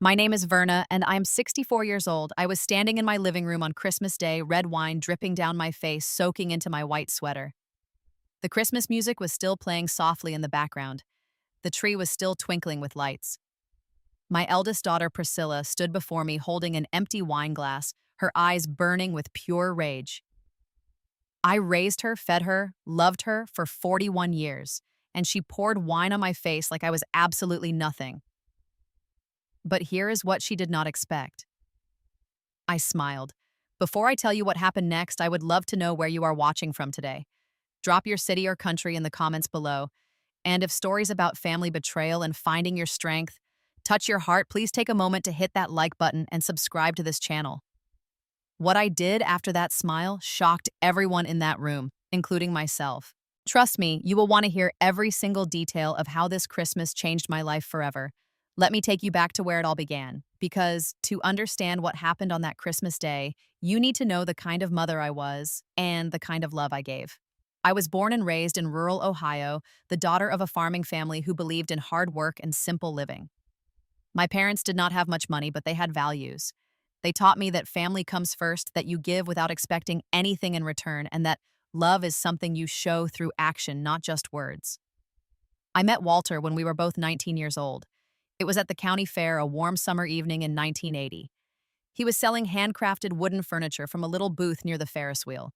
My name is Verna, and I'm 64 years old. I was standing in my living room on Christmas Day, red wine dripping down my face, soaking into my white sweater. The Christmas music was still playing softly in the background. The tree was still twinkling with lights. My eldest daughter, Priscilla, stood before me holding an empty wine glass, her eyes burning with pure rage. I raised her, fed her, loved her for 41 years, and she poured wine on my face like I was absolutely nothing. But here is what she did not expect. I smiled. Before I tell you what happened next, I would love to know where you are watching from today. Drop your city or country in the comments below. And if stories about family betrayal and finding your strength touch your heart, please take a moment to hit that like button and subscribe to this channel. What I did after that smile shocked everyone in that room, including myself. Trust me, you will want to hear every single detail of how this Christmas changed my life forever. Let me take you back to where it all began, because to understand what happened on that Christmas day, you need to know the kind of mother I was and the kind of love I gave. I was born and raised in rural Ohio, the daughter of a farming family who believed in hard work and simple living. My parents did not have much money, but they had values. They taught me that family comes first, that you give without expecting anything in return, and that love is something you show through action, not just words. I met Walter when we were both 19 years old. It was at the county fair a warm summer evening in 1980. He was selling handcrafted wooden furniture from a little booth near the Ferris wheel.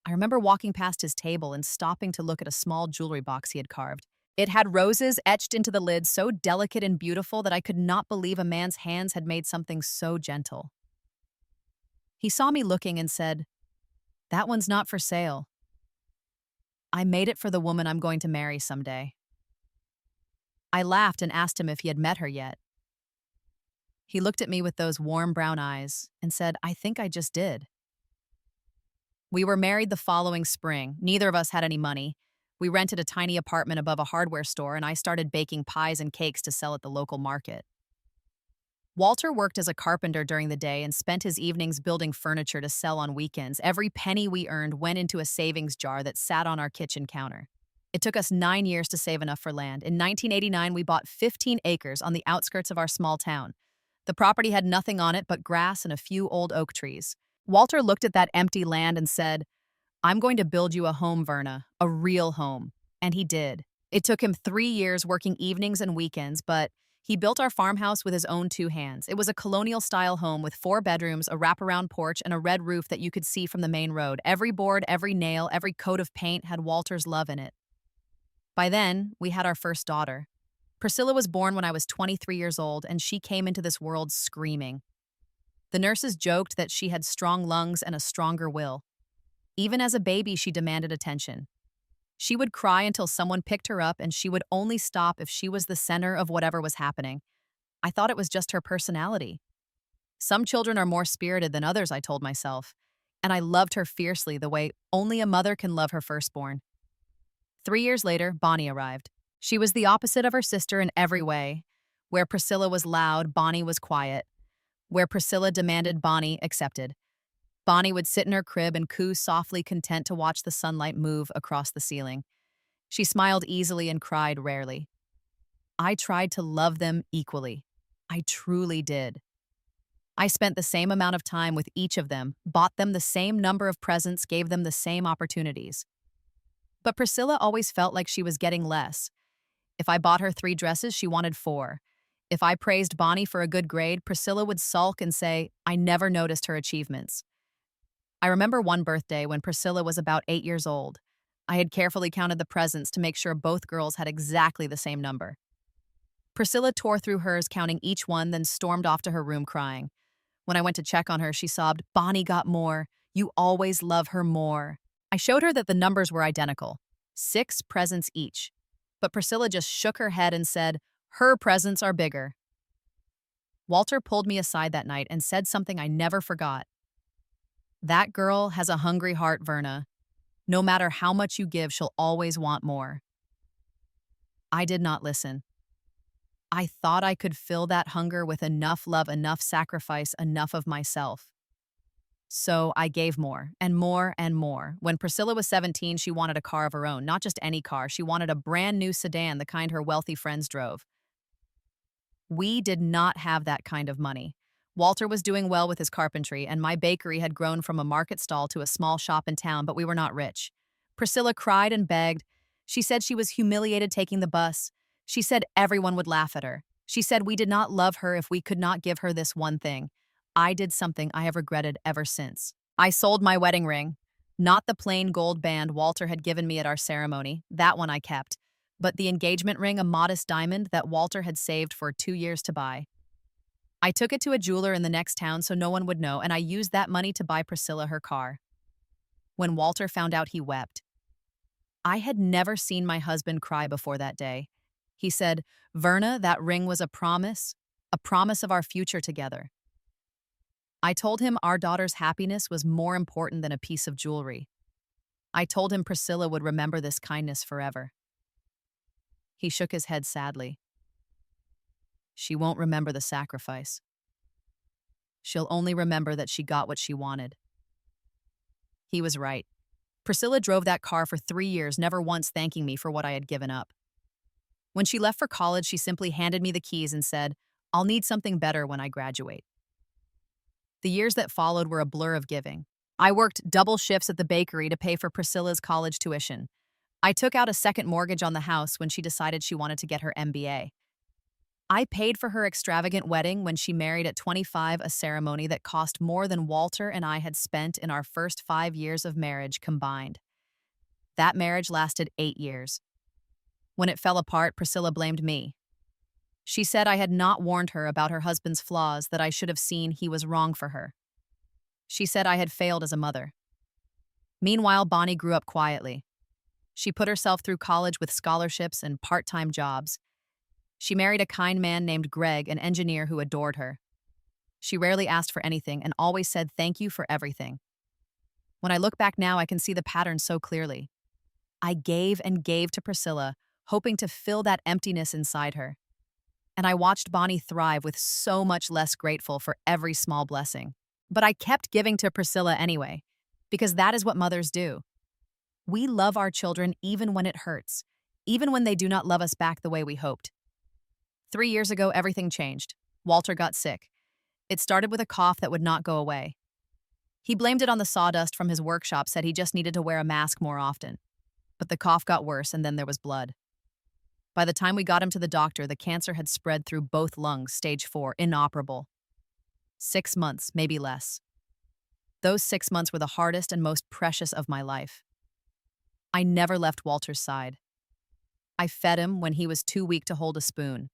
I remember walking past his table and stopping to look at a small jewelry box he had carved. It had roses etched into the lid, so delicate and beautiful that I could not believe a man's hands had made something so gentle. He saw me looking and said, "That one's not for sale. I made it for the woman I'm going to marry someday." I laughed and asked him if he had met her yet. He looked at me with those warm brown eyes and said, "I think I just did." We were married the following spring. Neither of us had any money. We rented a tiny apartment above a hardware store, and I started baking pies and cakes to sell at the local market. Walter worked as a carpenter during the day and spent his evenings building furniture to sell on weekends. Every penny we earned went into a savings jar that sat on our kitchen counter. It took us 9 years to save enough for land. In 1989, we bought 15 acres on the outskirts of our small town. The property had nothing on it but grass and a few old oak trees. Walter looked at that empty land and said, "I'm going to build you a home, Verna, a real home." And he did. It took him 3 years working evenings and weekends, but he built our farmhouse with his own 2 hands. It was a colonial-style home with 4 bedrooms, a wraparound porch, and a red roof that you could see from the main road. Every board, every nail, every coat of paint had Walter's love in it. By then, we had our first daughter. Priscilla was born when I was 23 years old, and she came into this world screaming. The nurses joked that she had strong lungs and a stronger will. Even as a baby, she demanded attention. She would cry until someone picked her up, and she would only stop if she was the center of whatever was happening. I thought it was just her personality. Some children are more spirited than others, I told myself, and I loved her fiercely the way only a mother can love her firstborn. 3 years later, Bonnie arrived. She was the opposite of her sister in every way. Where Priscilla was loud, Bonnie was quiet. Where Priscilla demanded, Bonnie accepted. Bonnie would sit in her crib and coo softly, content to watch the sunlight move across the ceiling. She smiled easily and cried rarely. I tried to love them equally. I truly did. I spent the same amount of time with each of them, bought them the same number of presents, gave them the same opportunities. But Priscilla always felt like she was getting less. If I bought her 3 dresses, she wanted 4. If I praised Bonnie for a good grade, Priscilla would sulk and say, I never noticed her achievements. I remember one birthday when Priscilla was about 8 years old. I had carefully counted the presents to make sure both girls had exactly the same number. Priscilla tore through hers, counting each one, then stormed off to her room crying. When I went to check on her, she sobbed, "Bonnie got more. You always love her more." I showed her that the numbers were identical, 6 presents each. But Priscilla just shook her head and said, "Her presents are bigger." Walter pulled me aside that night and said something I never forgot. "That girl has a hungry heart, Verna. No matter how much you give, she'll always want more." I did not listen. I thought I could fill that hunger with enough love, enough sacrifice, enough of myself. So I gave more, and more, and more. When Priscilla was 17, she wanted a car of her own, not just any car. She wanted a brand new sedan, the kind her wealthy friends drove. We did not have that kind of money. Walter was doing well with his carpentry, and my bakery had grown from a market stall to a small shop in town, but we were not rich. Priscilla cried and begged. She said she was humiliated taking the bus. She said everyone would laugh at her. She said we did not love her if we could not give her this one thing. I did something I have regretted ever since. I sold my wedding ring. Not the plain gold band Walter had given me at our ceremony, that one I kept, but the engagement ring, a modest diamond that Walter had saved for 2 years to buy. I took it to a jeweler in the next town so no one would know, and I used that money to buy Priscilla her car. When Walter found out, he wept. I had never seen my husband cry before that day. He said, "Verna, that ring was a promise of our future together." I told him our daughter's happiness was more important than a piece of jewelry. I told him Priscilla would remember this kindness forever. He shook his head sadly. She won't remember the sacrifice. She'll only remember that she got what she wanted. He was right. Priscilla drove that car for 3 years, never once thanking me for what I had given up. When she left for college, she simply handed me the keys and said, "I'll need something better when I graduate." The years that followed were a blur of giving. I worked double shifts at the bakery to pay for Priscilla's college tuition. I took out a second mortgage on the house when she decided she wanted to get her MBA. I paid for her extravagant wedding when she married at 25, a ceremony that cost more than Walter and I had spent in our first 5 years of marriage combined. That marriage lasted 8 years. When it fell apart, Priscilla blamed me. She said I had not warned her about her husband's flaws, that I should have seen he was wrong for her. She said I had failed as a mother. Meanwhile, Bonnie grew up quietly. She put herself through college with scholarships and part-time jobs. She married a kind man named Greg, an engineer who adored her. She rarely asked for anything and always said thank you for everything. When I look back now, I can see the pattern so clearly. I gave and gave to Priscilla, hoping to fill that emptiness inside her. And I watched Bonnie thrive with so much less grateful for every small blessing. But I kept giving to Priscilla anyway, because that is what mothers do. We love our children even when it hurts, even when they do not love us back the way we hoped. 3 years ago, everything changed. Walter got sick. It started with a cough that would not go away. He blamed it on the sawdust from his workshop, said he just needed to wear a mask more often. But the cough got worse, and then there was blood. By the time we got him to the doctor, the cancer had spread through both lungs, stage 4, inoperable. 6 months, maybe less. Those 6 months were the hardest and most precious of my life. I never left Walter's side. I fed him when he was too weak to hold a spoon.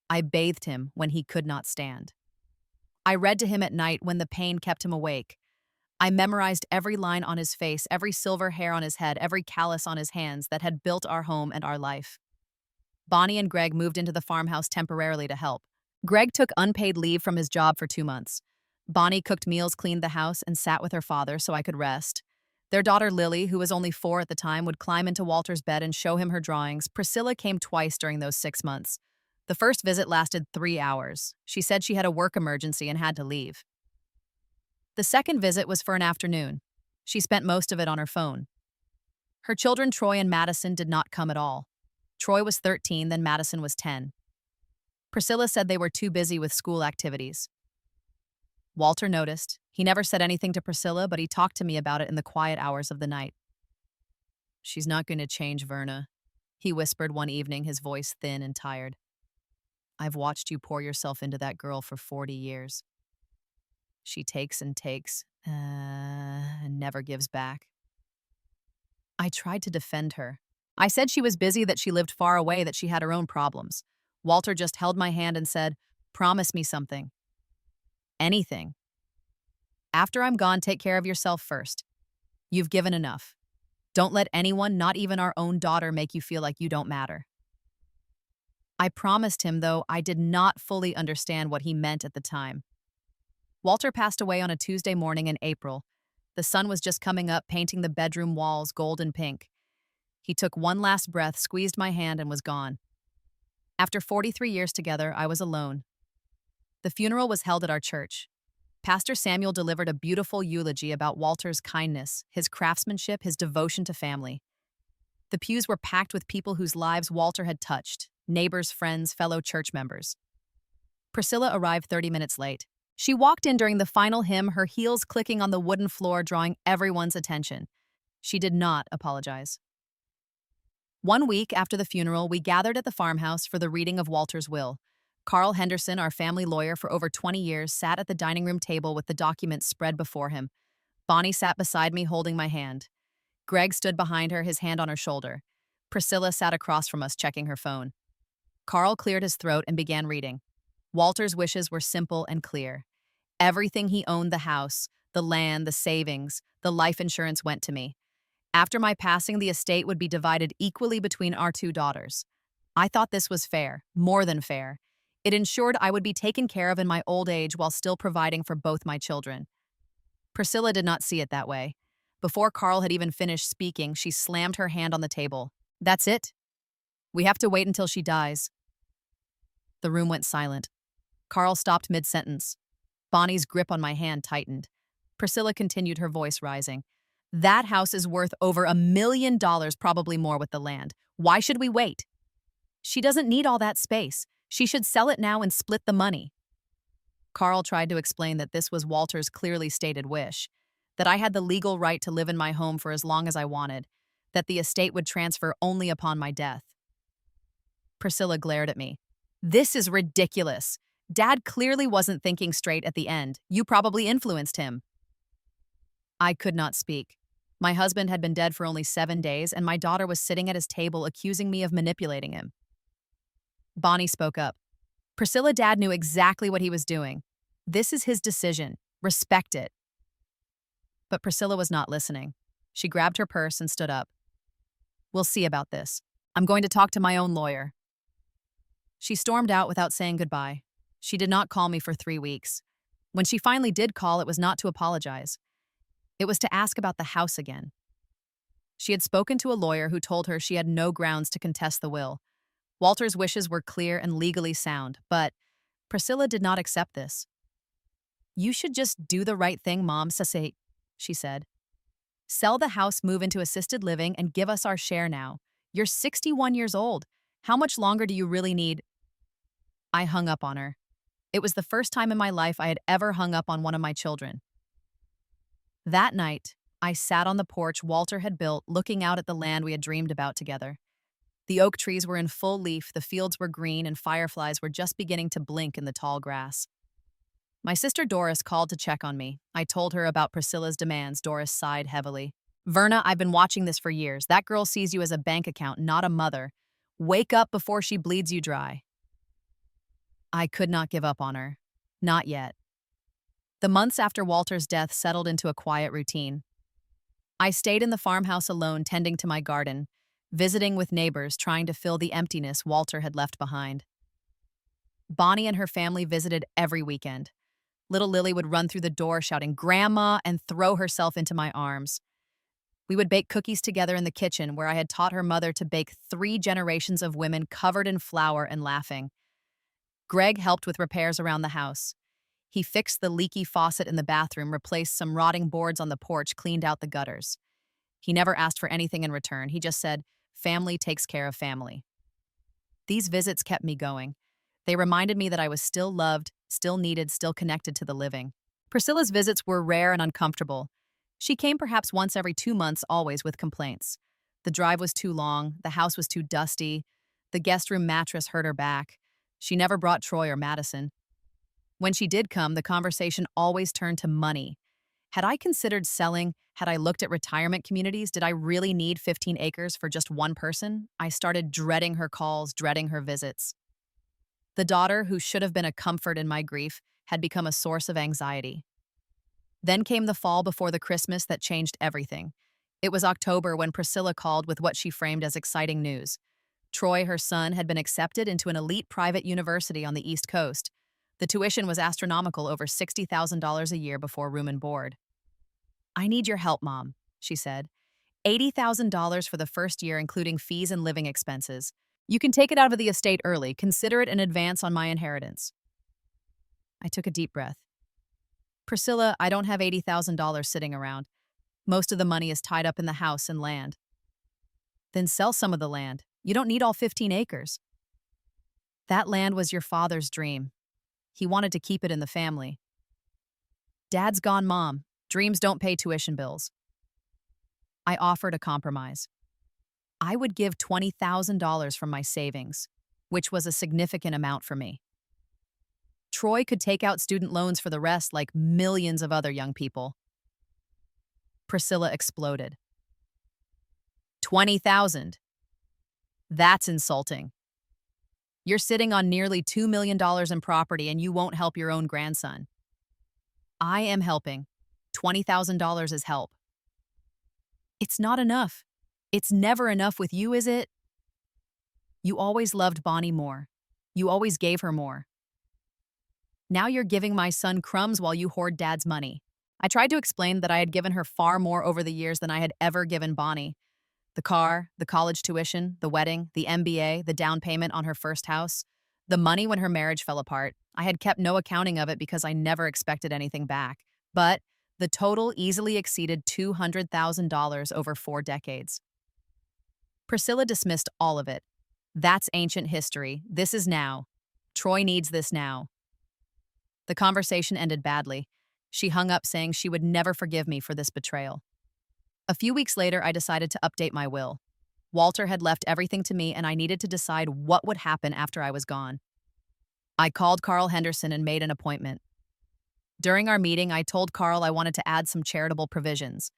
I bathed him when he could not stand. I read to him at night when the pain kept him awake. I memorized every line on his face, every silver hair on his head, every callus on his hands that had built our home and our life. Bonnie and Greg moved into the farmhouse temporarily to help. Greg took unpaid leave from his job for 2 months. Bonnie cooked meals, cleaned the house, and sat with her father so I could rest. Their daughter Lily, who was only 4 at the time, would climb into Walter's bed and show him her drawings. Priscilla came twice during those 6 months. The first visit lasted 3 hours. She said she had a work emergency and had to leave. The second visit was for an afternoon. She spent most of it on her phone. Her children, Troy and Madison, did not come at all. Troy was 13, then Madison was 10. Priscilla said they were too busy with school activities. Walter noticed. He never said anything to Priscilla, but he talked to me about it in the quiet hours of the night. "She's not going to change, Verna," he whispered one evening, his voice thin and tired. "I've watched you pour yourself into that girl for 40 years. She takes and takes, and never gives back." I tried to defend her. I said she was busy, that she lived far away, that she had her own problems. Walter just held my hand and said, "Promise me something. Anything. After I'm gone, take care of yourself first. You've given enough. Don't let anyone, not even our own daughter, make you feel like you don't matter." I promised him, though I did not fully understand what he meant at the time. Walter passed away on a Tuesday morning in April. The sun was just coming up, painting the bedroom walls gold and pink. He took one last breath, squeezed my hand, and was gone. After 43 years together, I was alone. The funeral was held at our church. Pastor Samuel delivered a beautiful eulogy about Walter's kindness, his craftsmanship, his devotion to family. The pews were packed with people whose lives Walter had touched, neighbors, friends, fellow church members. Priscilla arrived 30 minutes late. She walked in during the final hymn, her heels clicking on the wooden floor, drawing everyone's attention. She did not apologize. 1 week after the funeral, we gathered at the farmhouse for the reading of Walter's will. Carl Henderson, our family lawyer for over 20 years, sat at the dining room table with the documents spread before him. Bonnie sat beside me holding my hand. Greg stood behind her, his hand on her shoulder. Priscilla sat across from us, checking her phone. Carl cleared his throat and began reading. Walter's wishes were simple and clear. Everything he owned, the house, the land, the savings, the life insurance, went to me. After my passing, the estate would be divided equally between our 2 daughters. I thought this was fair, more than fair. It ensured I would be taken care of in my old age while still providing for both my children. Priscilla did not see it that way. Before Carl had even finished speaking, she slammed her hand on the table. That's it. We have to wait until she dies. The room went silent. Carl stopped mid-sentence. Bonnie's grip on my hand tightened. Priscilla continued, her voice rising. That house is worth over $1 million, probably more with the land. Why should we wait? She doesn't need all that space. She should sell it now and split the money. Carl tried to explain that this was Walter's clearly stated wish, that I had the legal right to live in my home for as long as I wanted, that the estate would transfer only upon my death. Priscilla glared at me. This is ridiculous. Dad clearly wasn't thinking straight at the end. You probably influenced him. I could not speak. My husband had been dead for only 7 days, and my daughter was sitting at his table accusing me of manipulating him. Bonnie spoke up. Priscilla, Dad knew exactly what he was doing. This is his decision. Respect it. But Priscilla was not listening. She grabbed her purse and stood up. We'll see about this. I'm going to talk to my own lawyer. She stormed out without saying goodbye. She did not call me for 3 weeks. When she finally did call, it was not to apologize. It was to ask about the house again. She had spoken to a lawyer who told her she had no grounds to contest the will. Walter's wishes were clear and legally sound, but Priscilla did not accept this. You should just do the right thing, Mom, Sase, she said. Sell the house, move into assisted living, and give us our share now. You're 61 years old. How much longer do you really need? I hung up on her. It was the first time in my life I had ever hung up on one of my children. That night, I sat on the porch Walter had built, looking out at the land we had dreamed about together. The oak trees were in full leaf, the fields were green, and fireflies were just beginning to blink in the tall grass. My sister Doris called to check on me. I told her about Priscilla's demands. Doris sighed heavily. Verna, I've been watching this for years. That girl sees you as a bank account, not a mother. Wake up before she bleeds you dry. I could not give up on her. Not yet. The months after Walter's death settled into a quiet routine. I stayed in the farmhouse alone, tending to my garden, visiting with neighbors, trying to fill the emptiness Walter had left behind. Bonnie and her family visited every weekend. Little Lily would run through the door shouting, "Grandma," and throw herself into my arms. We would bake cookies together in the kitchen, where I had taught her mother to bake 3 generations of women covered in flour and laughing. Greg helped with repairs around the house. He fixed the leaky faucet in the bathroom, replaced some rotting boards on the porch, cleaned out the gutters. He never asked for anything in return. He just said, family takes care of family. These visits kept me going. They reminded me that I was still loved, still needed, still connected to the living. Priscilla's visits were rare and uncomfortable. She came perhaps once every 2 months, always with complaints. The drive was too long, the house was too dusty, the guest room mattress hurt her back. She never brought Troy or Madison. When she did come, the conversation always turned to money. Had I considered selling? Had I looked at retirement communities? Did I really need 15 acres for just one person? I started dreading her calls, dreading her visits. The daughter, who should have been a comfort in my grief, had become a source of anxiety. Then came the fall before the Christmas that changed everything. It was October when Priscilla called with what she framed as exciting news. Troy, her son, had been accepted into an elite private university on the East Coast. The tuition was astronomical, over $60,000 a year before room and board. I need your help, Mom, she said. $80,000 for the first year, including fees and living expenses. You can take it out of the estate early. Consider it an advance on my inheritance. I took a deep breath. Priscilla, I don't have $80,000 sitting around. Most of the money is tied up in the house and land. Then sell some of the land. You don't need all 15 acres. That land was your father's dream. He wanted to keep it in the family. Dad's gone, Mom. Dreams don't pay tuition bills. I offered a compromise. I would give $20,000 from my savings, which was a significant amount for me. Troy could take out student loans for the rest like millions of other young people. Priscilla exploded. 20,000. That's insulting. You're sitting on nearly $2 million in property and you won't help your own grandson. I am helping. $20,000 is help. It's not enough. It's never enough with you, is it? You always loved Bonnie more. You always gave her more. Now you're giving my son crumbs while you hoard Dad's money. I tried to explain that I had given her far more over the years than I had ever given Bonnie. The car, the college tuition, the wedding, the MBA, the down payment on her first house, the money when her marriage fell apart. I had kept no accounting of it because I never expected anything back. But the total easily exceeded $200,000 over 4 decades. Priscilla dismissed all of it. That's ancient history. This is now. Troy needs this now. The conversation ended badly. She hung up saying she would never forgive me for this betrayal. A few weeks later, I decided to update my will. Walter had left everything to me, and I needed to decide what would happen after I was gone. I called Carl Henderson and made an appointment. During our meeting, I told Carl I wanted to add some charitable provisions.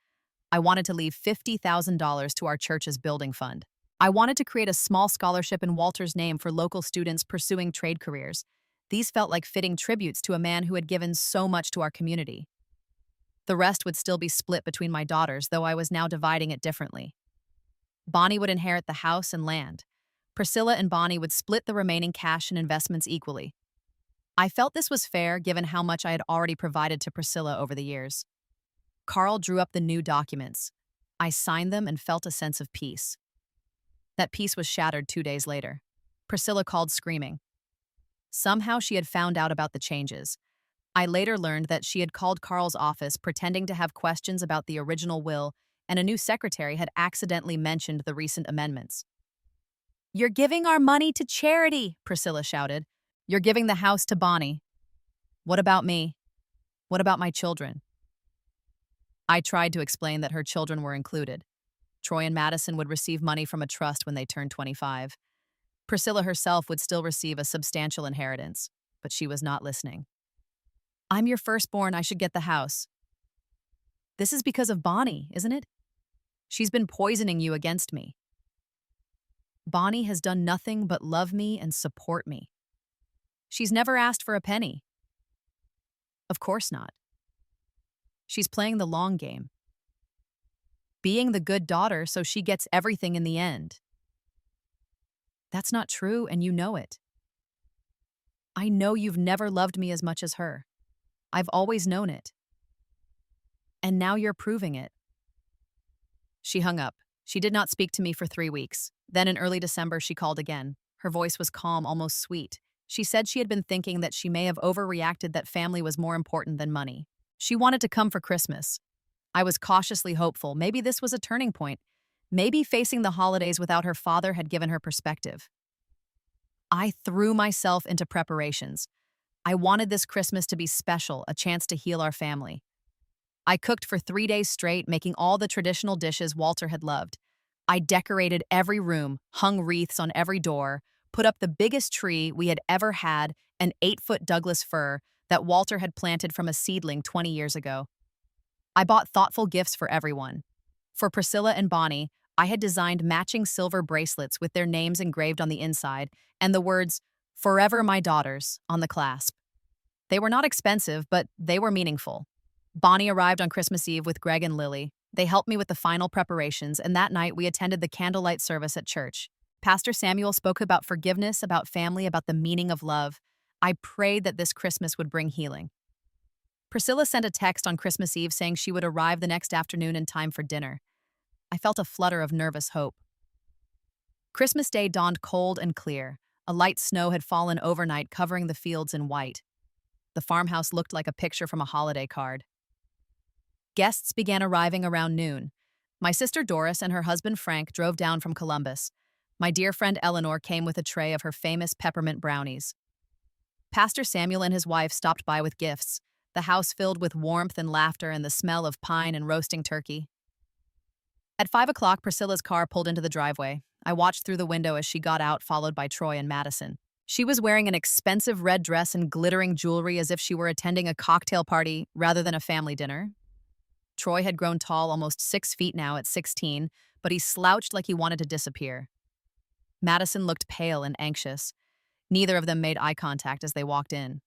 I wanted to leave $50,000 to our church's building fund. I wanted to create a small scholarship in Walter's name for local students pursuing trade careers. These felt like fitting tributes to a man who had given so much to our community. The rest would still be split between my daughters, though I was now dividing it differently. Bonnie would inherit the house and land. Priscilla and Bonnie would split the remaining cash and investments equally. I felt this was fair given how much I had already provided to Priscilla over the years. Carl drew up the new documents. I signed them and felt a sense of peace. That peace was shattered 2 days later. Priscilla called screaming. Somehow she had found out about the changes. I later learned that she had called Carl's office pretending to have questions about the original will, and a new secretary had accidentally mentioned the recent amendments. "You're giving our money to charity," Priscilla shouted. "You're giving the house to Bonnie. What about me? What about my children?" I tried to explain that her children were included. Troy and Madison would receive money from a trust when they turned 25. Priscilla herself would still receive a substantial inheritance, but she was not listening. "I'm your firstborn, I should get the house." "This is because of Bonnie, isn't it? She's been poisoning you against me." "Bonnie has done nothing but love me and support me. She's never asked for a penny." "Of course not. She's playing the long game. Being the good daughter so she gets everything in the end." "That's not true, and you know it. I know you've never loved me as much as her. I've always known it. And now you're proving it." She hung up. She did not speak to me for 3 weeks. Then in early December, she called again. Her voice was calm, almost sweet. She said she had been thinking that she may have overreacted, that family was more important than money. She wanted to come for Christmas. I was cautiously hopeful. Maybe this was a turning point. Maybe facing the holidays without her father had given her perspective. I threw myself into preparations. I wanted this Christmas to be special, a chance to heal our family. I cooked for 3 days straight, making all the traditional dishes Walter had loved. I decorated every room, hung wreaths on every door, put up the biggest tree we had ever had, an 8-foot Douglas fir that Walter had planted from a seedling 20 years ago. I bought thoughtful gifts for everyone. For Priscilla and Bonnie, I had designed matching silver bracelets with their names engraved on the inside and the words, "Forever my daughters," on the clasp. They were not expensive, but they were meaningful. Bonnie arrived on Christmas Eve with Greg and Lily. They helped me with the final preparations, and that night we attended the candlelight service at church. Pastor Samuel spoke about forgiveness, about family, about the meaning of love. I prayed that this Christmas would bring healing. Priscilla sent a text on Christmas Eve saying she would arrive the next afternoon in time for dinner. I felt a flutter of nervous hope. Christmas Day dawned cold and clear. A light snow had fallen overnight, covering the fields in white. The farmhouse looked like a picture from a holiday card. Guests began arriving around noon. My sister Doris and her husband Frank drove down from Columbus. My dear friend Eleanor came with a tray of her famous peppermint brownies. Pastor Samuel and his wife stopped by with gifts, the house filled with warmth and laughter and the smell of pine and roasting turkey. At 5 o'clock, Priscilla's car pulled into the driveway. I watched through the window as she got out, followed by Troy and Madison. She was wearing an expensive red dress and glittering jewelry as if she were attending a cocktail party rather than a family dinner. Troy had grown tall, almost 6 feet now at 16, but he slouched like he wanted to disappear. Madison looked pale and anxious. Neither of them made eye contact as they walked in.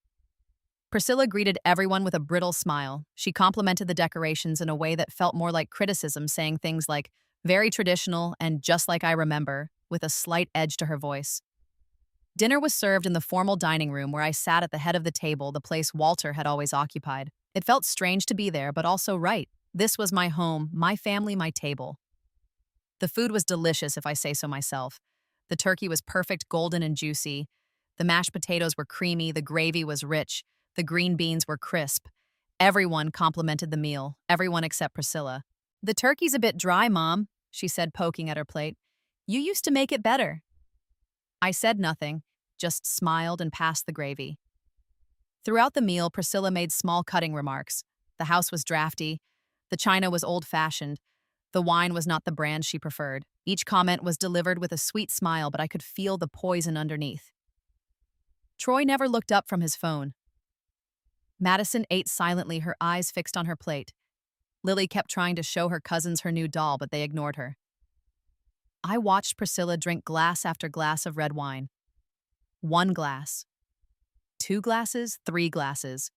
Priscilla greeted everyone with a brittle smile. She complimented the decorations in a way that felt more like criticism, saying things like, "very traditional and just like I remember," with a slight edge to her voice. Dinner was served in the formal dining room where I sat at the head of the table, the place Walter had always occupied. It felt strange to be there, but also right. This was my home, my family, my table. The food was delicious, if I say so myself. The turkey was perfect, golden and juicy. The mashed potatoes were creamy, the gravy was rich, the green beans were crisp. Everyone complimented the meal, everyone except Priscilla. "The turkey's a bit dry, Mom," she said, poking at her plate. "You used to make it better." I said nothing, just smiled and passed the gravy. Throughout the meal, Priscilla made small cutting remarks. The house was drafty. The china was old-fashioned. The wine was not the brand she preferred. Each comment was delivered with a sweet smile, but I could feel the poison underneath. Troy never looked up from his phone. Madison ate silently, her eyes fixed on her plate. Lily kept trying to show her cousins her new doll, but they ignored her. I watched Priscilla drink glass after glass of red wine. 1 glass. 2 glasses, 3 glasses.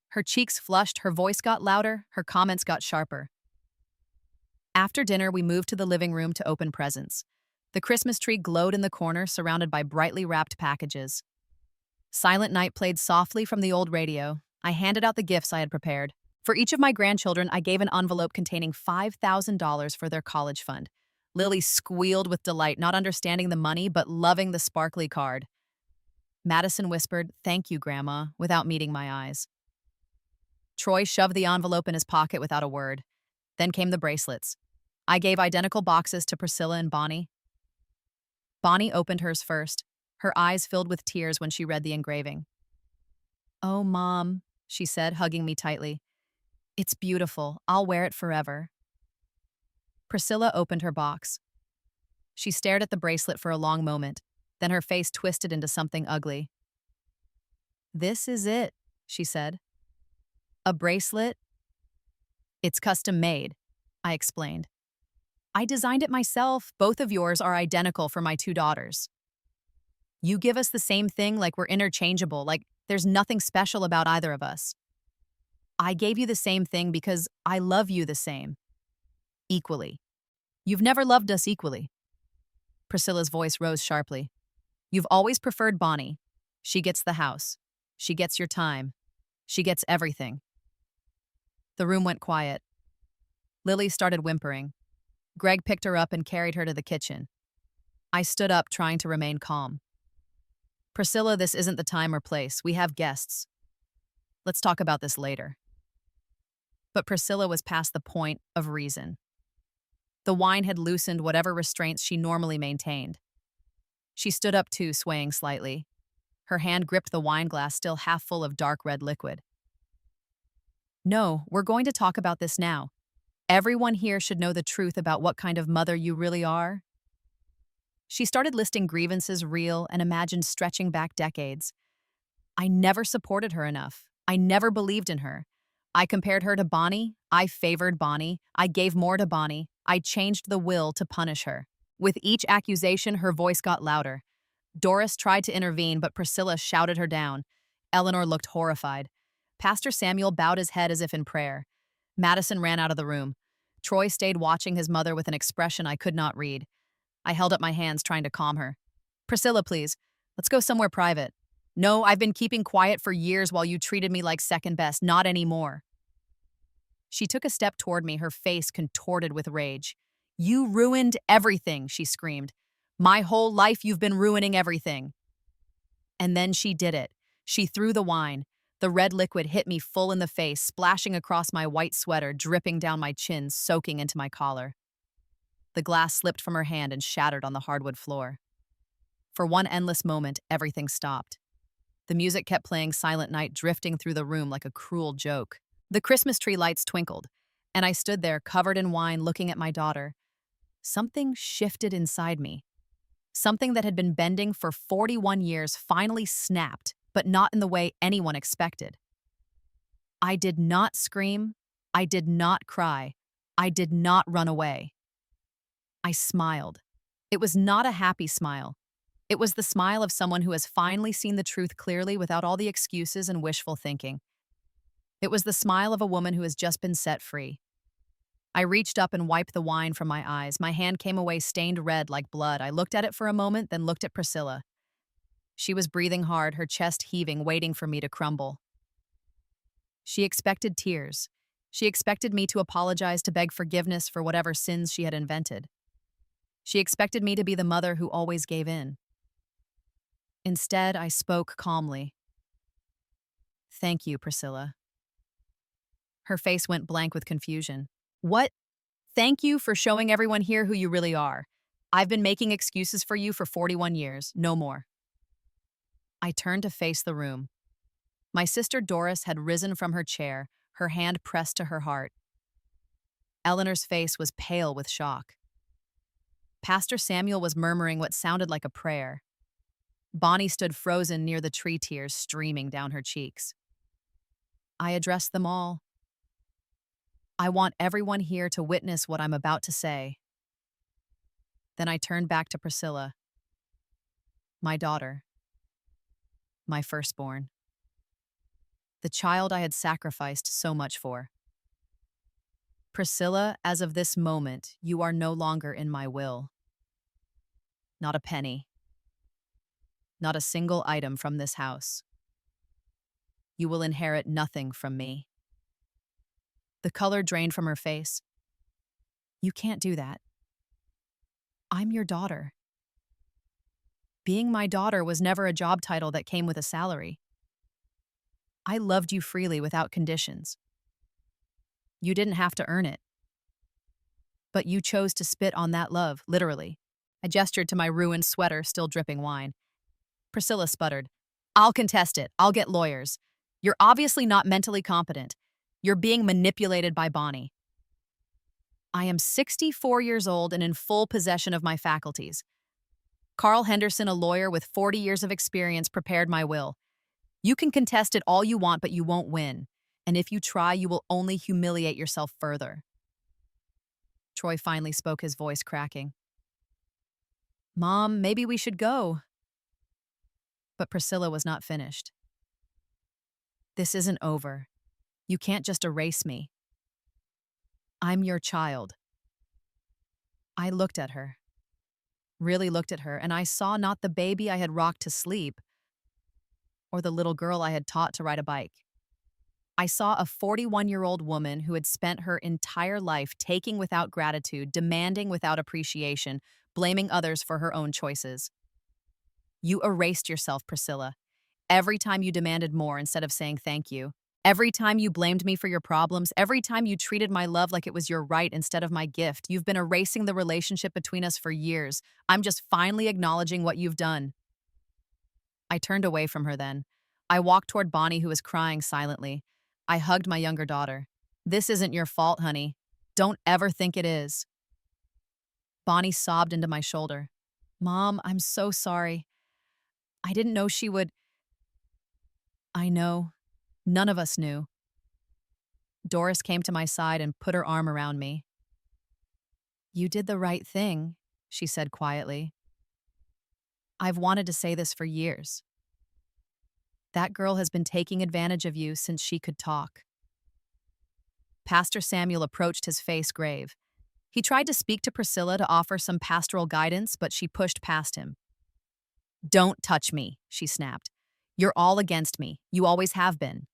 Her cheeks flushed, her voice got louder, her comments got sharper. After dinner, we moved to the living room to open presents. The Christmas tree glowed in the corner, surrounded by brightly wrapped packages. Silent Night played softly from the old radio. I handed out the gifts I had prepared. For each of my grandchildren, I gave an envelope containing $5,000 for their college fund. Lily squealed with delight, not understanding the money, but loving the sparkly card. Madison whispered, "Thank you, Grandma," without meeting my eyes. Troy shoved the envelope in his pocket without a word. Then came the bracelets. I gave identical boxes to Priscilla and Bonnie. Bonnie opened hers first. Her eyes filled with tears when she read the engraving. "Oh, Mom," she said, hugging me tightly. "It's beautiful. I'll wear it forever." Priscilla opened her box. She stared at the bracelet for a long moment, then her face twisted into something ugly. "This is it," she said. "A bracelet?" "It's custom made," I explained. "I designed it myself. Both of yours are identical for my 2 daughters. You give us the same thing like we're interchangeable, like there's nothing special about either of us. I gave you the same thing because I love you the same. Equally. You've never loved us equally." Priscilla's voice rose sharply. "You've always preferred Bonnie. She gets the house. She gets your time. She gets everything." The room went quiet. Lily started whimpering. Greg picked her up and carried her to the kitchen. I stood up, trying to remain calm. "Priscilla, this isn't the time or place. We have guests. Let's talk about this later." But Priscilla was past the point of reason. The wine had loosened whatever restraints she normally maintained. She stood up too, swaying slightly. Her hand gripped the wine glass, still half full of dark red liquid. "No, we're going to talk about this now. Everyone here should know the truth about what kind of mother you really are." She started listing grievances, real and imagined, stretching back decades. I never supported her enough. I never believed in her. I compared her to Bonnie. I favored Bonnie. I gave more to Bonnie. I changed the will to punish her. With each accusation, her voice got louder. Doris tried to intervene, but Priscilla shouted her down. Eleanor looked horrified. Pastor Samuel bowed his head as if in prayer. Madison ran out of the room. Troy stayed watching his mother with an expression I could not read. I held up my hands, trying to calm her. "Priscilla, please. Let's go somewhere private." "No, I've been keeping quiet for years while you treated me like second best. Not anymore." She took a step toward me, her face contorted with rage. "You ruined everything," she screamed. "My whole life you've been ruining everything." And then she did it. She threw the wine. The red liquid hit me full in the face, splashing across my white sweater, dripping down my chin, soaking into my collar. The glass slipped from her hand and shattered on the hardwood floor. For one endless moment, everything stopped. The music kept playing Silent Night, drifting through the room like a cruel joke. The Christmas tree lights twinkled, and I stood there, covered in wine, looking at my daughter. Something shifted inside me. Something that had been bending for 41 years finally snapped, but not in the way anyone expected. I did not scream. I did not cry. I did not run away. I smiled. It was not a happy smile. It was the smile of someone who has finally seen the truth clearly without all the excuses and wishful thinking. It was the smile of a woman who has just been set free. I reached up and wiped the wine from my eyes. My hand came away stained red like blood. I looked at it for a moment, then looked at Priscilla. She was breathing hard, her chest heaving, waiting for me to crumble. She expected tears. She expected me to apologize, to beg forgiveness for whatever sins she had invented. She expected me to be the mother who always gave in. Instead, I spoke calmly. "Thank you, Priscilla." Her face went blank with confusion. "What? Thank you for showing everyone here who you really are. I've been making excuses for you for 41 years, no more." I turned to face the room. My sister Doris had risen from her chair, her hand pressed to her heart. Eleanor's face was pale with shock. Pastor Samuel was murmuring what sounded like a prayer. Bonnie stood frozen near the tree, tears streaming down her cheeks. I addressed them all. "I want everyone here to witness what I'm about to say." Then I turned back to Priscilla, my daughter, my firstborn, the child I had sacrificed so much for. "Priscilla, as of this moment, you are no longer in my will. Not a penny. Not a single item from this house. You will inherit nothing from me." The color drained from her face. "You can't do that. I'm your daughter." Being my daughter was never a job title that came with a salary. I loved you freely without conditions. You didn't have to earn it. But you chose to spit on that love, literally. I gestured to my ruined sweater, still dripping wine. Priscilla sputtered. "I'll contest it. I'll get lawyers. You're obviously not mentally competent. You're being manipulated by Bonnie." I am 64 years old and in full possession of my faculties. Carl Henderson, a lawyer with 40 years of experience, prepared my will. You can contest it all you want, but you won't win. And if you try, you will only humiliate yourself further. Troy finally spoke, his voice cracking. "Mom, maybe we should go." But Priscilla was not finished. "This isn't over. You can't just erase me. I'm your child." I looked at her, really looked at her, and I saw not the baby I had rocked to sleep or the little girl I had taught to ride a bike. I saw a 41-year-old woman who had spent her entire life taking without gratitude, demanding without appreciation, blaming others for her own choices. You erased yourself, Priscilla. Every time you demanded more instead of saying thank you. Every time you blamed me for your problems, every time you treated my love like it was your right instead of my gift, you've been erasing the relationship between us for years. I'm just finally acknowledging what you've done. I turned away from her then. I walked toward Bonnie, who was crying silently. I hugged my younger daughter. "This isn't your fault, honey. Don't ever think it is." Bonnie sobbed into my shoulder. "Mom, I'm so sorry. I didn't know she would." "I know. None of us knew." Doris came to my side and put her arm around me. "You did the right thing," she said quietly. "I've wanted to say this for years. That girl has been taking advantage of you since she could talk." Pastor Samuel approached, his face grave. He tried to speak to Priscilla to offer some pastoral guidance, but she pushed past him. "Don't touch me," she snapped. "You're all against me. You always have been."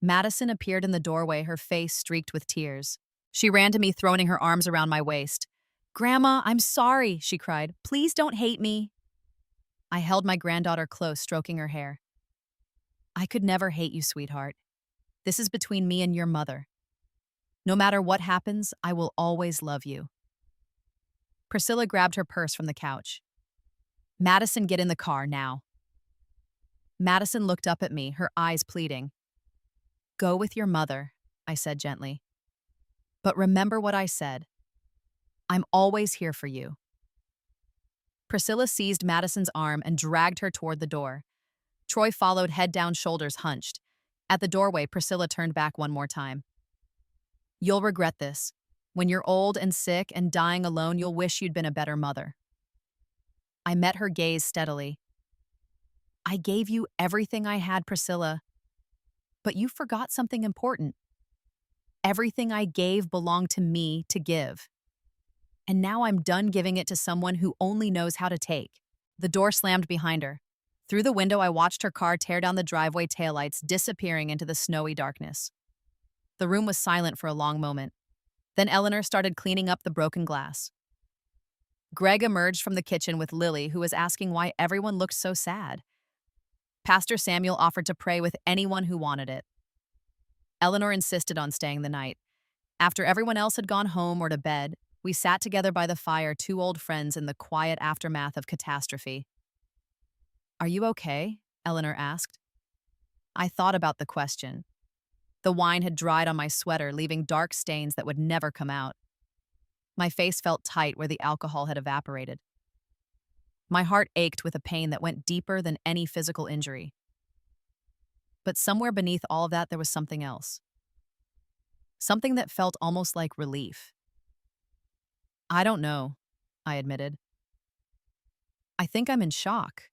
Madison appeared in the doorway, her face streaked with tears. She ran to me, throwing her arms around my waist. "Grandma, I'm sorry," she cried. "Please don't hate me." I held my granddaughter close, stroking her hair. "I could never hate you, sweetheart. This is between me and your mother. No matter what happens, I will always love you." Priscilla grabbed her purse from the couch. "Madison, get in the car now." Madison looked up at me, her eyes pleading. Go with your mother, I said gently. But remember what I said. I'm always here for you. Priscilla seized Madison's arm and dragged her toward the door. Troy followed, head down, shoulders hunched. At the doorway, Priscilla turned back one more time. You'll regret this. When you're old and sick and dying alone, you'll wish you'd been a better mother. I met her gaze steadily. I gave you everything I had, Priscilla. But you forgot something important. Everything I gave belonged to me to give. And now I'm done giving it to someone who only knows how to take. The door slammed behind her. Through the window, I watched her car tear down the driveway taillights, disappearing into the snowy darkness. The room was silent for a long moment. Then Eleanor started cleaning up the broken glass. Greg emerged from the kitchen with Lily, who was asking why everyone looked so sad. Pastor Samuel offered to pray with anyone who wanted it. Eleanor insisted on staying the night. After everyone else had gone home or to bed, we sat together by the fire, two old friends in the quiet aftermath of catastrophe. Are you okay? Eleanor asked. I thought about the question. The wine had dried on my sweater, leaving dark stains that would never come out. My face felt tight where the alcohol had evaporated. My heart ached with a pain that went deeper than any physical injury. But somewhere beneath all of that, there was something else. Something that felt almost like relief. I don't know, I admitted. I think I'm in shock.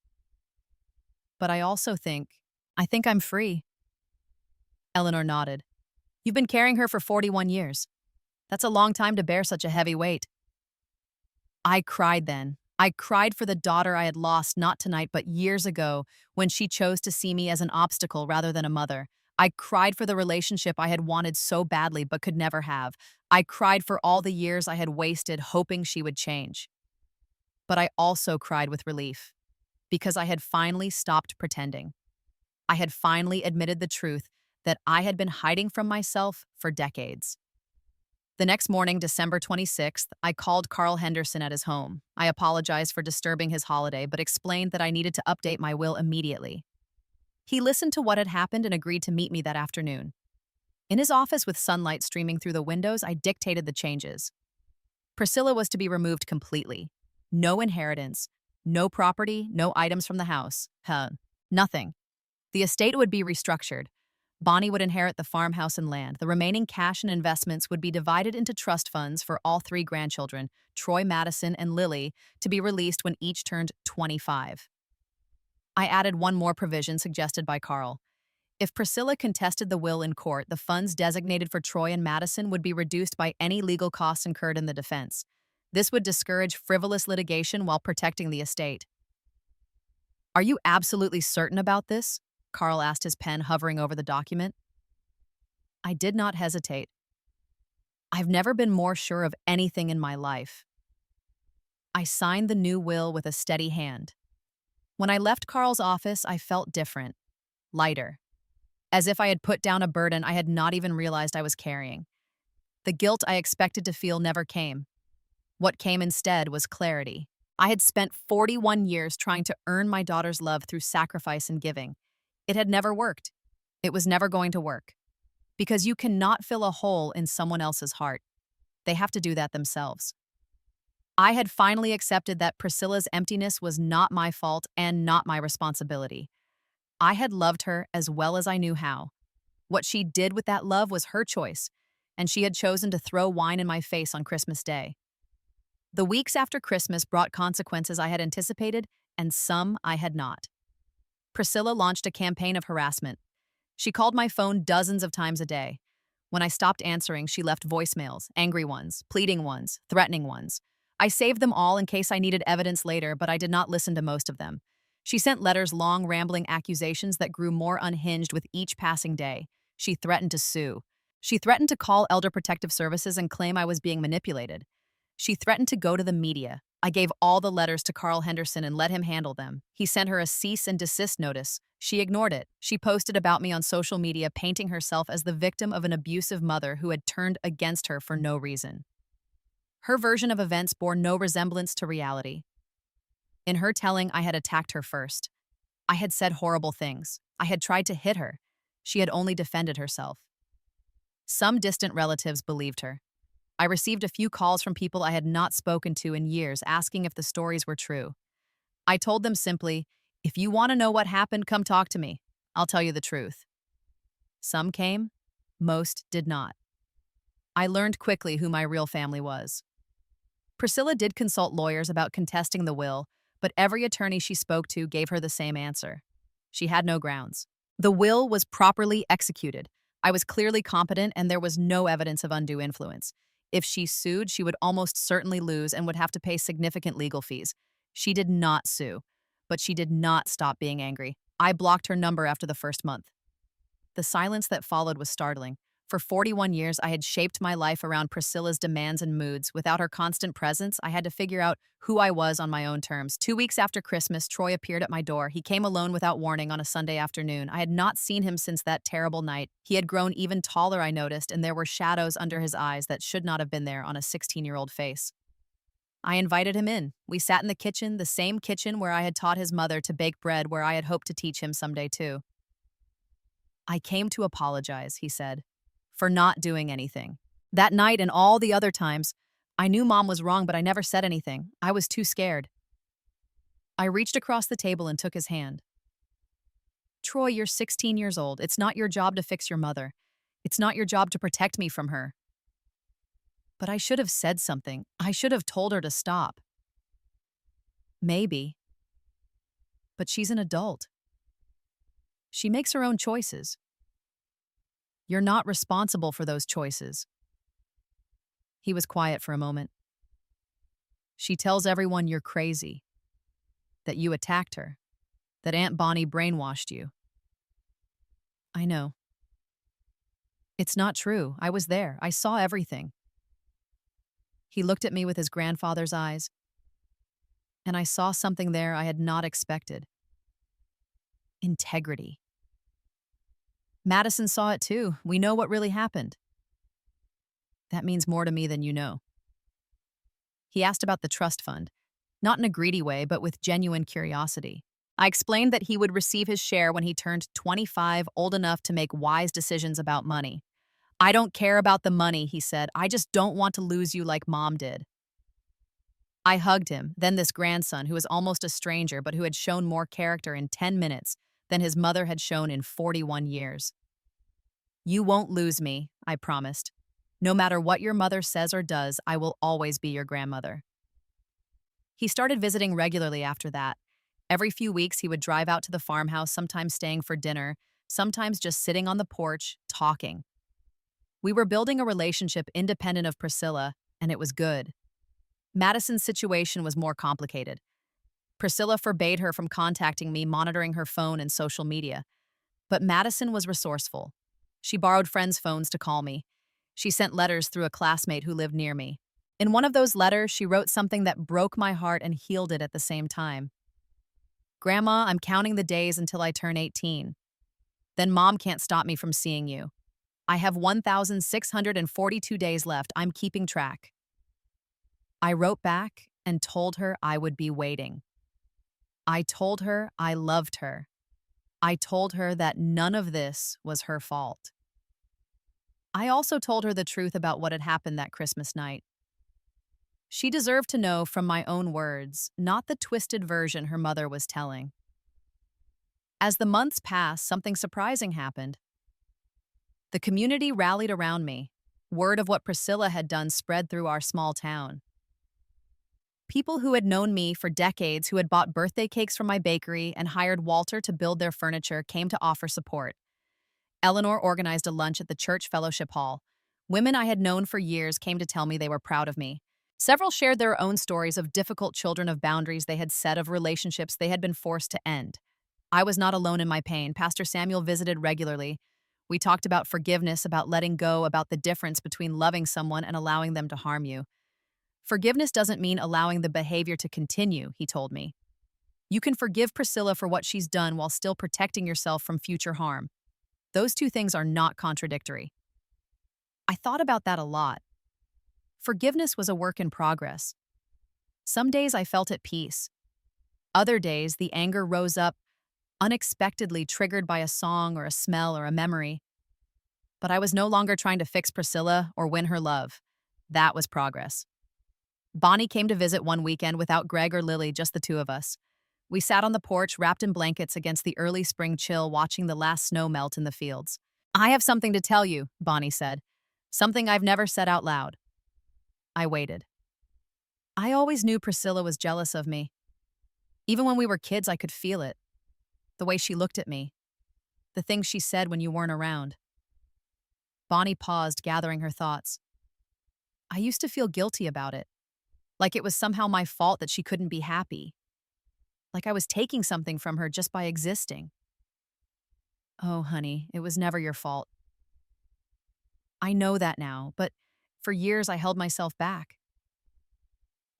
But I also think I'm free. Eleanor nodded. You've been carrying her for 41 years. That's a long time to bear such a heavy weight. I cried then. I cried for the daughter I had lost not tonight but years ago when she chose to see me as an obstacle rather than a mother. I cried for the relationship I had wanted so badly but could never have. I cried for all the years I had wasted hoping she would change. But I also cried with relief, because I had finally stopped pretending. I had finally admitted the truth that I had been hiding from myself for decades. The next morning, December 26th, I called Carl Henderson at his home. I apologized for disturbing his holiday, but explained that I needed to update my will immediately. He listened to what had happened and agreed to meet me that afternoon. In his office with sunlight streaming through the windows, I dictated the changes. Priscilla was to be removed completely. No inheritance, no property, no items from the house. Nothing. The estate would be restructured. Bonnie would inherit the farmhouse and land. The remaining cash and investments would be divided into trust funds for all three grandchildren, Troy, Madison, and Lily, to be released when each turned 25. I added one more provision suggested by Carl. If Priscilla contested the will in court, the funds designated for Troy and Madison would be reduced by any legal costs incurred in the defense. This would discourage frivolous litigation while protecting the estate. Are you absolutely certain about this? Carl asked, his pen hovering over the document. I did not hesitate. I've never been more sure of anything in my life. I signed the new will with a steady hand. When I left Carl's office, I felt different, lighter, as if I had put down a burden I had not even realized I was carrying. The guilt I expected to feel never came. What came instead was clarity. I had spent 41 years trying to earn my daughter's love through sacrifice and giving. It had never worked. It was never going to work. Because you cannot fill a hole in someone else's heart. They have to do that themselves. I had finally accepted that Priscilla's emptiness was not my fault and not my responsibility. I had loved her as well as I knew how. What she did with that love was her choice, and she had chosen to throw wine in my face on Christmas Day. The weeks after Christmas brought consequences I had anticipated, and some I had not. Priscilla launched a campaign of harassment. She called my phone dozens of times a day. When I stopped answering, she left voicemails, angry ones, pleading ones, threatening ones. I saved them all in case I needed evidence later, but I did not listen to most of them. She sent letters, long, rambling accusations that grew more unhinged with each passing day. She threatened to sue. She threatened to call Elder Protective Services and claim I was being manipulated. She threatened to go to the media. I gave all the letters to Carl Henderson and let him handle them. He sent her a cease and desist notice. She ignored it. She posted about me on social media, painting herself as the victim of an abusive mother who had turned against her for no reason. Her version of events bore no resemblance to reality. In her telling, I had attacked her first. I had said horrible things. I had tried to hit her. She had only defended herself. Some distant relatives believed her. I received a few calls from people I had not spoken to in years asking if the stories were true. I told them simply, if you want to know what happened, come talk to me. I'll tell you the truth. Some came, most did not. I learned quickly who my real family was. Priscilla did consult lawyers about contesting the will, but every attorney she spoke to gave her the same answer. She had no grounds. The will was properly executed. I was clearly competent and there was no evidence of undue influence. If she sued, she would almost certainly lose and would have to pay significant legal fees. She did not sue, but she did not stop being angry. I blocked her number after the first month. The silence that followed was startling. For 41 years, I had shaped my life around Priscilla's demands and moods. Without her constant presence, I had to figure out who I was on my own terms. 2 weeks after Christmas, Troy appeared at my door. He came alone without warning on a Sunday afternoon. I had not seen him since that terrible night. He had grown even taller, I noticed, and there were shadows under his eyes that should not have been there on a 16-year-old face. I invited him in. We sat in the kitchen, the same kitchen where I had taught his mother to bake bread, where I had hoped to teach him someday too. I came to apologize, he said, for not doing anything. That night and all the other times, I knew Mom was wrong, but I never said anything. I was too scared. I reached across the table and took his hand. Troy, you're 16 years old. It's not your job to fix your mother. It's not your job to protect me from her. But I should have said something. I should have told her to stop. Maybe. But she's an adult. She makes her own choices. You're not responsible for those choices. He was quiet for a moment. She tells everyone you're crazy, that you attacked her, that Aunt Bonnie brainwashed you. I know. It's not true. I was there. I saw everything. He looked at me with his grandfather's eyes, and I saw something there I had not expected. Integrity. Madison saw it too. We know what really happened. That means more to me than you know. He asked about the trust fund, not in a greedy way, but with genuine curiosity. I explained that he would receive his share when he turned 25, old enough to make wise decisions about money. I don't care about the money, he said. I just don't want to lose you like Mom did. I hugged him, then this grandson who was almost a stranger but who had shown more character in 10 minutes than his mother had shown in 41 years. You won't lose me, I promised. No matter what your mother says or does, I will always be your grandmother. He started visiting regularly after that. Every few weeks, he would drive out to the farmhouse, sometimes staying for dinner, sometimes just sitting on the porch, talking. We were building a relationship independent of Priscilla, and it was good. Madison's situation was more complicated. Priscilla forbade her from contacting me, monitoring her phone and social media. But Madison was resourceful. She borrowed friends' phones to call me. She sent letters through a classmate who lived near me. In one of those letters, she wrote something that broke my heart and healed it at the same time. Grandma, I'm counting the days until I turn 18. Then Mom can't stop me from seeing you. I have 1,642 days left. I'm keeping track. I wrote back and told her I would be waiting. I told her I loved her. I told her that none of this was her fault. I also told her the truth about what had happened that Christmas night. She deserved to know from my own words, not the twisted version her mother was telling. As the months passed, something surprising happened. The community rallied around me. Word of what Priscilla had done spread through our small town. People who had known me for decades, who had bought birthday cakes from my bakery and hired Walter to build their furniture, came to offer support. Eleanor organized a lunch at the church fellowship hall. Women I had known for years came to tell me they were proud of me. Several shared their own stories of difficult children, of boundaries they had set, of relationships they had been forced to end. I was not alone in my pain. Pastor Samuel visited regularly. We talked about forgiveness, about letting go, about the difference between loving someone and allowing them to harm you. Forgiveness doesn't mean allowing the behavior to continue, he told me. You can forgive Priscilla for what she's done while still protecting yourself from future harm. Those two things are not contradictory. I thought about that a lot. Forgiveness was a work in progress. Some days I felt at peace. Other days, the anger rose up unexpectedly triggered by a song or a smell or a memory. But I was no longer trying to fix Priscilla or win her love. That was progress. Bonnie came to visit one weekend without Greg or Lily, just the two of us. We sat on the porch, wrapped in blankets against the early spring chill, watching the last snow melt in the fields. I have something to tell you, Bonnie said. Something I've never said out loud. I waited. I always knew Priscilla was jealous of me. Even when we were kids, I could feel it. The way she looked at me. The things she said when you weren't around. Bonnie paused, gathering her thoughts. I used to feel guilty about it. Like it was somehow my fault that she couldn't be happy. Like I was taking something from her just by existing. Oh, honey, it was never your fault. I know that now, but for years I held myself back.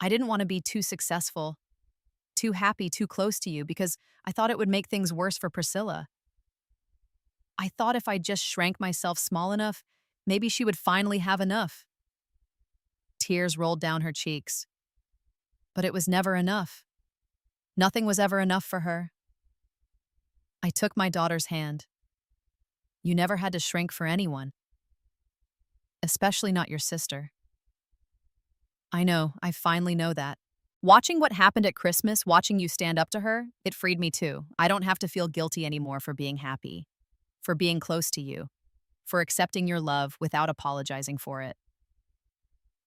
I didn't want to be too successful, too happy, too close to you because I thought it would make things worse for Priscilla. I thought if I just shrank myself small enough, maybe she would finally have enough. Tears rolled down her cheeks. But it was never enough. Nothing was ever enough for her. I took my daughter's hand. You never had to shrink for anyone. Especially not your sister. I know, I finally know that. Watching what happened at Christmas, watching you stand up to her, it freed me too. I don't have to feel guilty anymore for being happy, for being close to you, for accepting your love without apologizing for it.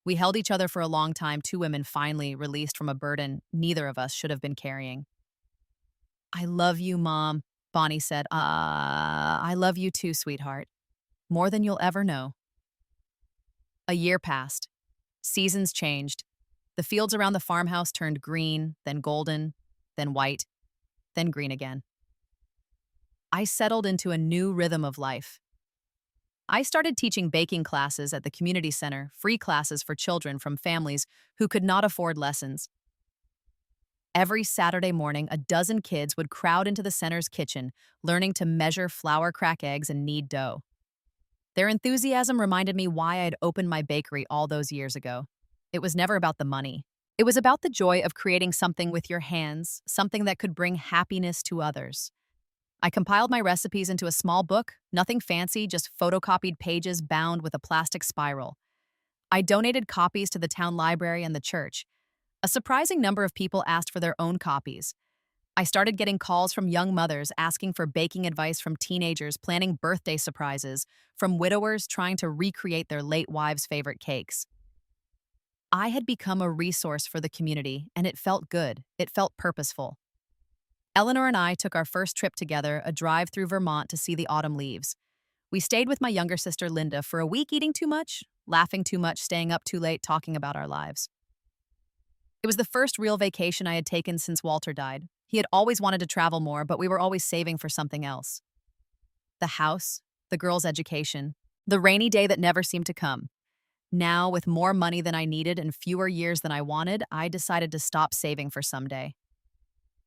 We held each other for a long time, two women finally released from a burden neither of us should have been carrying. I love you, Mom, Bonnie said. I love you too, sweetheart. More than you'll ever know. A year passed. Seasons changed. The fields around the farmhouse turned green, then golden, then white, then green again. I settled into a new rhythm of life. I started teaching baking classes at the community center, free classes for children from families who could not afford lessons. Every Saturday morning, a dozen kids would crowd into the center's kitchen, learning to measure flour, crack eggs, and knead dough. Their enthusiasm reminded me why I'd opened my bakery all those years ago. It was never about the money. It was about the joy of creating something with your hands, something that could bring happiness to others. I compiled my recipes into a small book, nothing fancy, just photocopied pages bound with a plastic spiral. I donated copies to the town library and the church. A surprising number of people asked for their own copies. I started getting calls from young mothers asking for baking advice, from teenagers planning birthday surprises, from widowers trying to recreate their late wives' favorite cakes. I had become a resource for the community, and it felt good. It felt purposeful. Eleanor and I took our first trip together, a drive through Vermont to see the autumn leaves. We stayed with my younger sister Linda for a week, eating too much, laughing too much, staying up too late, talking about our lives. It was the first real vacation I had taken since Walter died. He had always wanted to travel more, but we were always saving for something else. The house, the girls' education, the rainy day that never seemed to come. Now, with more money than I needed and fewer years than I wanted, I decided to stop saving for someday.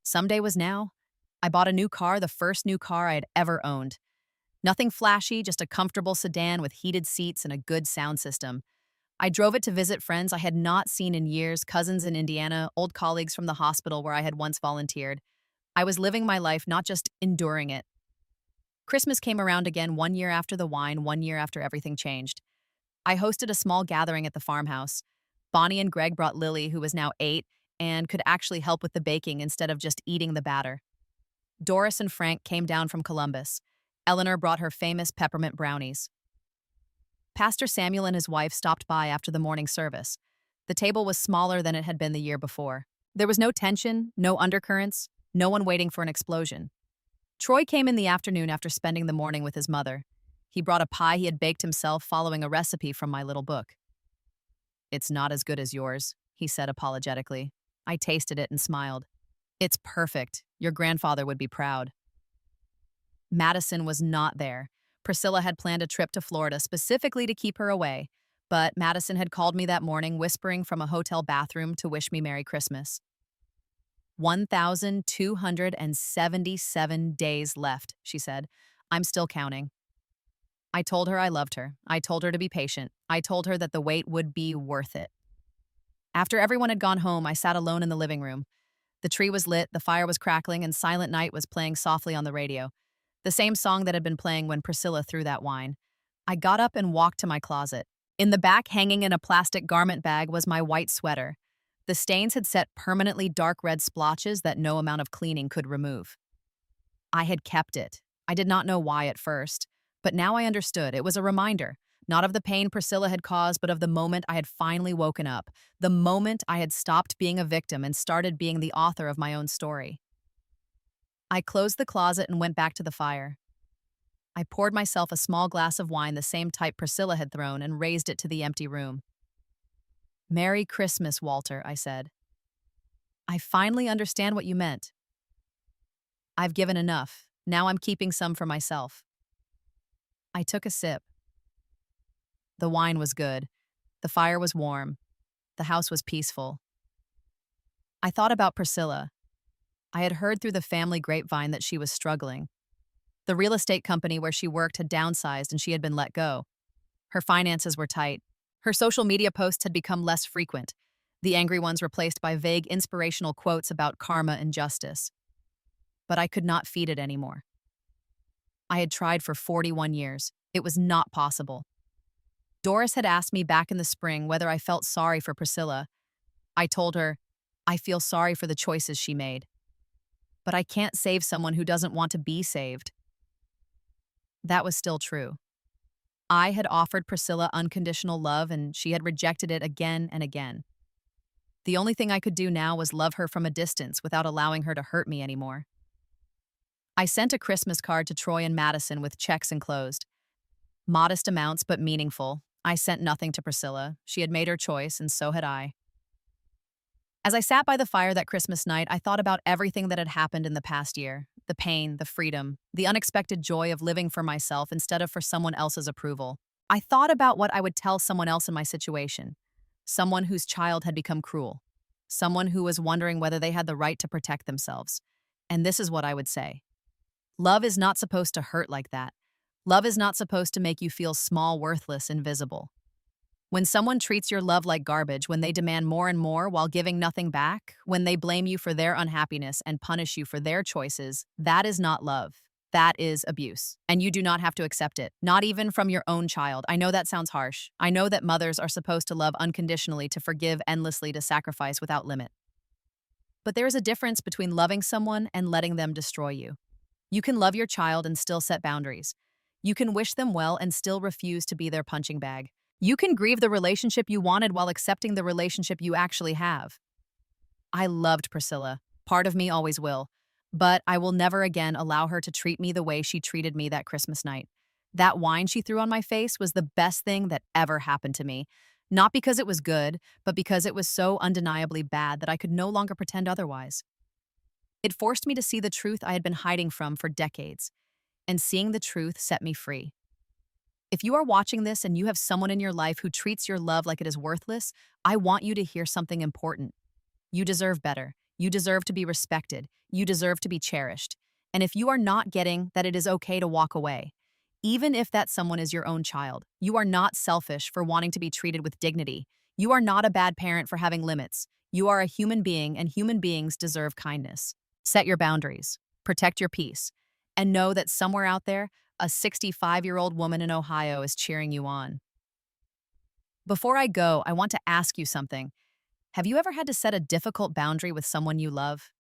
Someday was now. I bought a new car, the first new car I had ever owned. Nothing flashy, just a comfortable sedan with heated seats and a good sound system. I drove it to visit friends I had not seen in years, cousins in Indiana, old colleagues from the hospital where I had once volunteered. I was living my life, not just enduring it. Christmas came around again, 1 year after the wine, 1 year after everything changed. I hosted a small gathering at the farmhouse. Bonnie and Greg brought Lily, who was now 8, and could actually help with the baking instead of just eating the batter. Doris and Frank came down from Columbus. Eleanor brought her famous peppermint brownies. Pastor Samuel and his wife stopped by after the morning service. The table was smaller than it had been the year before. There was no tension, no undercurrents, no one waiting for an explosion. Troy came in the afternoon after spending the morning with his mother. He brought a pie he had baked himself, following a recipe from my little book. "It's not as good as yours," he said apologetically. I tasted it and smiled. "It's perfect. Your grandfather would be proud." Madison was not there. Priscilla had planned a trip to Florida specifically to keep her away, but Madison had called me that morning, whispering from a hotel bathroom to wish me Merry Christmas. 1,277 days left, she said. I'm still counting. I told her I loved her. I told her to be patient. I told her that the wait would be worth it. After everyone had gone home, I sat alone in the living room. The tree was lit, the fire was crackling, and Silent Night was playing softly on the radio. The same song that had been playing when Priscilla threw that wine. I got up and walked to my closet. In the back, hanging in a plastic garment bag, was my white sweater. The stains had set permanently dark red splotches that no amount of cleaning could remove. I had kept it. I did not know why at first, but now I understood. It was a reminder, not of the pain Priscilla had caused, but of the moment I had finally woken up, the moment I had stopped being a victim and started being the author of my own story. I closed the closet and went back to the fire. I poured myself a small glass of wine, the same type Priscilla had thrown, and raised it to the empty room. "Merry Christmas, Walter," I said. "I finally understand what you meant. I've given enough. Now I'm keeping some for myself." I took a sip. The wine was good. The fire was warm. The house was peaceful. I thought about Priscilla. I had heard through the family grapevine that she was struggling. The real estate company where she worked had downsized and she had been let go. Her finances were tight. Her social media posts had become less frequent, the angry ones replaced by vague inspirational quotes about karma and justice. But I could not feed it anymore. I had tried for 41 years. It was not possible. Doris had asked me back in the spring whether I felt sorry for Priscilla. I told her, I feel sorry for the choices she made. But I can't save someone who doesn't want to be saved. That was still true. I had offered Priscilla unconditional love, and she had rejected it again and again. The only thing I could do now was love her from a distance without allowing her to hurt me anymore. I sent a Christmas card to Troy and Madison with checks enclosed. Modest amounts, but meaningful. I sent nothing to Priscilla. She had made her choice, and so had I. As I sat by the fire that Christmas night, I thought about everything that had happened in the past year. The pain, the freedom, the unexpected joy of living for myself instead of for someone else's approval. I thought about what I would tell someone else in my situation. Someone whose child had become cruel. Someone who was wondering whether they had the right to protect themselves. And this is what I would say. Love is not supposed to hurt like that. Love is not supposed to make you feel small, worthless, invisible. When someone treats your love like garbage, when they demand more and more while giving nothing back, when they blame you for their unhappiness and punish you for their choices, that is not love. That is abuse. And you do not have to accept it, not even from your own child. I know that sounds harsh. I know that mothers are supposed to love unconditionally, to forgive endlessly, to sacrifice without limit. But there is a difference between loving someone and letting them destroy you. You can love your child and still set boundaries. You can wish them well and still refuse to be their punching bag. You can grieve the relationship you wanted while accepting the relationship you actually have. I loved Priscilla. Part of me always will. But I will never again allow her to treat me the way she treated me that Christmas night. That wine she threw on my face was the best thing that ever happened to me. Not because it was good, but because it was so undeniably bad that I could no longer pretend otherwise. It forced me to see the truth I had been hiding from for decades. And seeing the truth set me free. If you are watching this and you have someone in your life who treats your love like it is worthless, I want you to hear something important. You deserve better. You deserve to be respected. You deserve to be cherished. And if you are not getting that, it is okay to walk away. Even if that someone is your own child, you are not selfish for wanting to be treated with dignity. You are not a bad parent for having limits. You are a human being, and human beings deserve kindness. Set your boundaries. Protect your peace. And know that somewhere out there, a 65-year-old woman in Ohio is cheering you on. Before I go, I want to ask you something. Have you ever had to set a difficult boundary with someone you love?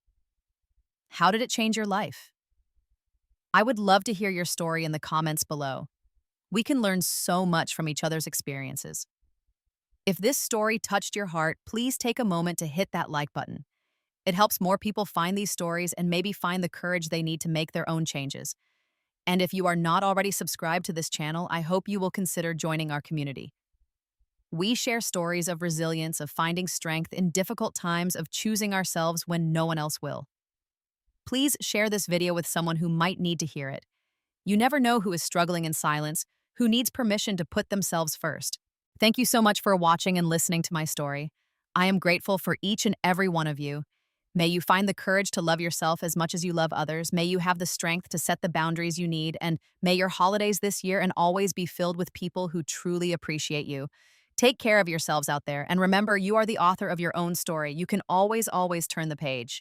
How did it change your life? I would love to hear your story in the comments below. We can learn so much from each other's experiences. If this story touched your heart, please take a moment to hit that like button. It helps more people find these stories and maybe find the courage they need to make their own changes. And if you are not already subscribed to this channel, I hope you will consider joining our community. We share stories of resilience, of finding strength in difficult times, of choosing ourselves when no one else will. Please share this video with someone who might need to hear it. You never know who is struggling in silence, who needs permission to put themselves first. Thank you so much for watching and listening to my story. I am grateful for each and every one of you. May you find the courage to love yourself as much as you love others. May you have the strength to set the boundaries you need. And may your holidays this year and always be filled with people who truly appreciate you. Take care of yourselves out there. And remember, you are the author of your own story. You can always turn the page.